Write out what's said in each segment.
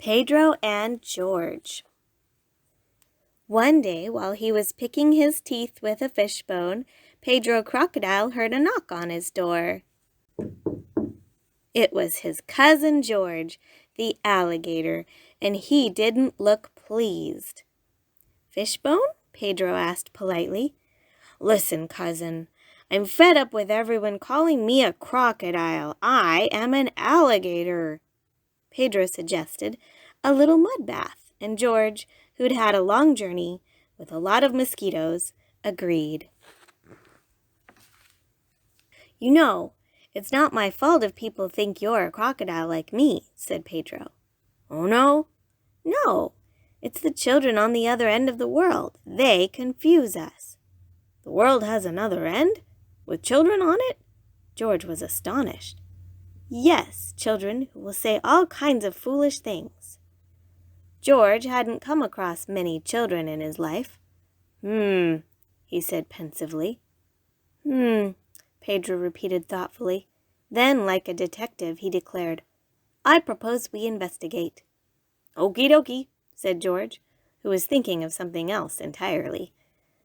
Pedro and George. One day, while he was picking his teeth with a fishbone, Pedro Crocodile heard a knock on his door. It was his cousin George, the alligator, and he didn't look pleased. "Fishbone?" Pedro asked politely. "Listen, cousin, I'm fed up with everyone calling me a crocodile. I am an alligator," Pedro suggested a little mud bath, and George, who'd had a long journey with a lot of mosquitoes, agreed. "You know, it's not my fault if people think you're a crocodile like me," said Pedro. "Oh, no?" "No, it's the children on the other end of the world. They confuse us." "The world has another end? With children on it?" George was astonished. "Yes, children who will say all kinds of foolish things." George hadn't come across many children in his life. He said pensively. Pedro repeated thoughtfully. Then, like a detective, he declared, "I propose we investigate." "Okie dokie," said George, who was thinking of something else entirely.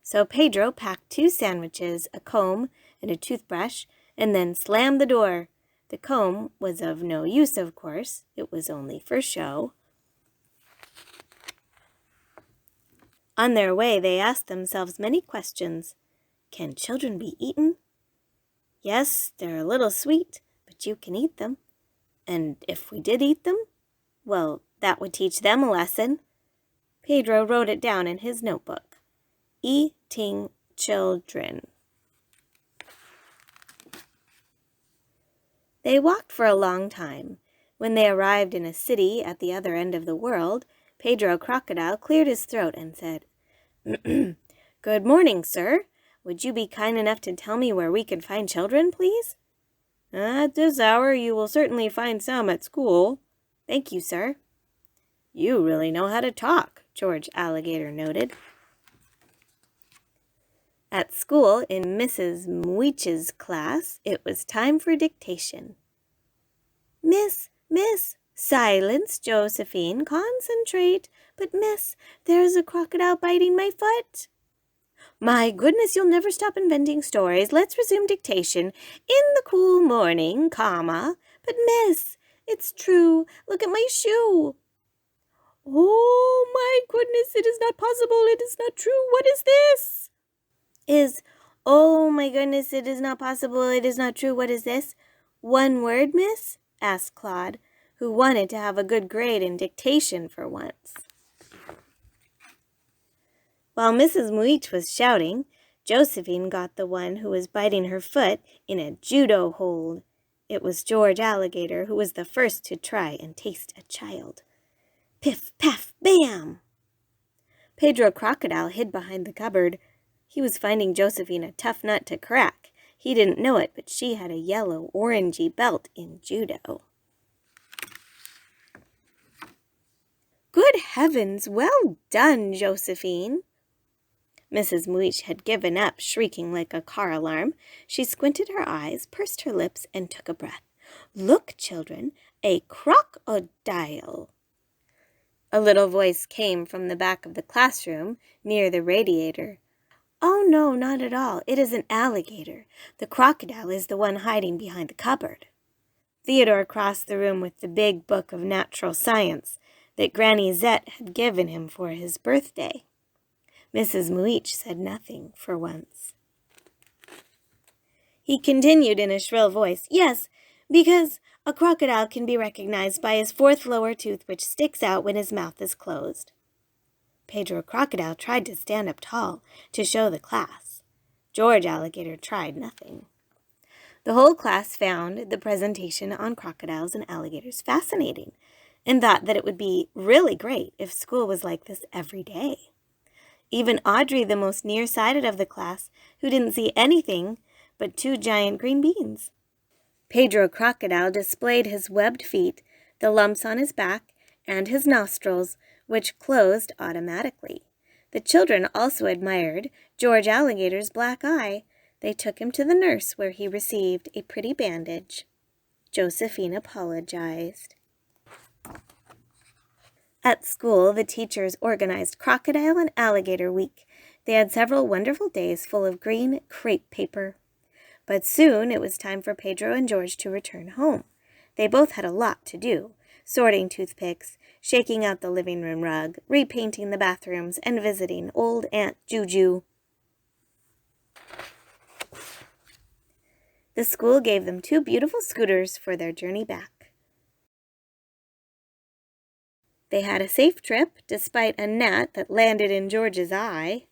So Pedro packed 2 sandwiches, a comb, and a toothbrush, and then slammed the door. The comb was of no use, of course. It was only for show. On their way, they asked themselves many questions. Can children be eaten? Yes, they're a little sweet, but you can eat them. And if we did eat them, well, that would teach them a lesson. Pedro wrote it down in his notebook. Eating children. They walked for a long time. When they arrived in a city at the other end of the world, Pedro Crocodile cleared his throat and said, "Good morning, sir. Would you be kind enough to tell me where we can find children, please?" "At this hour you will certainly find some at school." "Thank you, sir." "You really know how to talk," George Alligator noted. At school, in Mrs. Mweech's class, it was time for dictation. Miss, silence, Josephine, concentrate. But miss, there's a crocodile biting my foot." "My goodness, you'll never stop inventing stories. Let's resume dictation. In the cool morning, comma. But miss, it's true. Look at my shoe." "Oh, my goodness, it is not possible. It is not true. What is this?" "Oh, my goodness, it is not possible. It is not true. What is this?" "One word, miss?" asked Claude, who wanted to have a good grade in dictation for once. While Mrs. Mweech was shouting, Josephine got the one who was biting her foot in a judo hold. It was George Alligator who was the first to try and taste a child. Piff, paff, bam! Pedro Crocodile hid behind the cupboard. He was finding Josephine a tough nut to crack. He didn't know it, but she had a yellow, orangey belt in judo. "Good heavens, well done, Josephine!" Mrs. Mweech had given up, shrieking like a car alarm. She squinted her eyes, pursed her lips, and took a breath. "Look, children, a crocodile!" A little voice came from the back of the classroom, near the radiator. "Oh, no, not at all. It is an alligator. The crocodile is the one hiding behind the cupboard." Theodore crossed the room with the big book of natural science that Granny Zet had given him for his birthday. Mrs. Mweech said nothing for once. He continued in a shrill voice, "Yes, because a crocodile can be recognized by his 4th lower tooth, which sticks out when his mouth is closed." Pedro Crocodile tried to stand up tall to show the class. George Alligator tried nothing. The whole class found the presentation on crocodiles and alligators fascinating and thought that it would be really great if school was like this every day. Even Audrey, the most nearsighted of the class, who didn't see anything but 2 giant green beans. Pedro Crocodile displayed his webbed feet, the lumps on his back, and his nostrils, which closed automatically. The children also admired George Alligator's black eye. They took him to the nurse, where he received a pretty bandage. Josephine apologized. At school, the teachers organized Crocodile and Alligator Week. They had several wonderful days full of green crepe paper. But soon it was time for Pedro and George to return home. They both had a lot to do, sorting toothpicks, shaking out the living room rug, repainting the bathrooms, and visiting old Aunt Juju. The school gave them 2 beautiful scooters for their journey back. They had a safe trip, despite a gnat that landed in George's eye.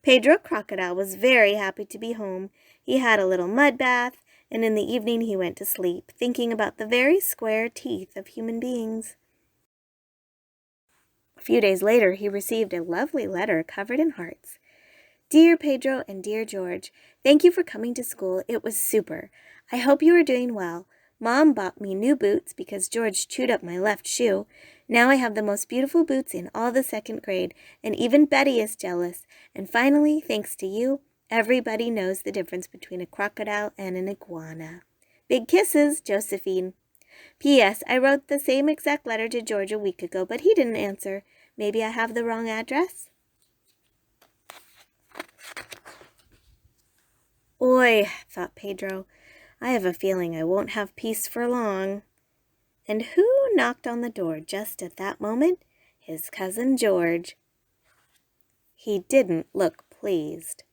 Pedro Crocodile was very happy to be home. He had a little mud bath, and in the evening he went to sleep, thinking about the very square teeth of human beings. A few days later, he received a lovely letter covered in hearts. Dear Pedro and dear George, thank you for coming to school. It was super. I hope you are doing well. Mom bought me new boots because George chewed up my left shoe. Now I have the most beautiful boots in all the 2nd grade, and even Betty is jealous. And finally, thanks to you, everybody knows the difference between a crocodile and an iguana. Big kisses, Josephine. P.S. I wrote the same exact letter to George a week ago, but he didn't answer. Maybe I have the wrong address? Oi, thought Pedro. I have a feeling I won't have peace for long. And who knocked on the door just at that moment? His cousin George. He didn't look pleased.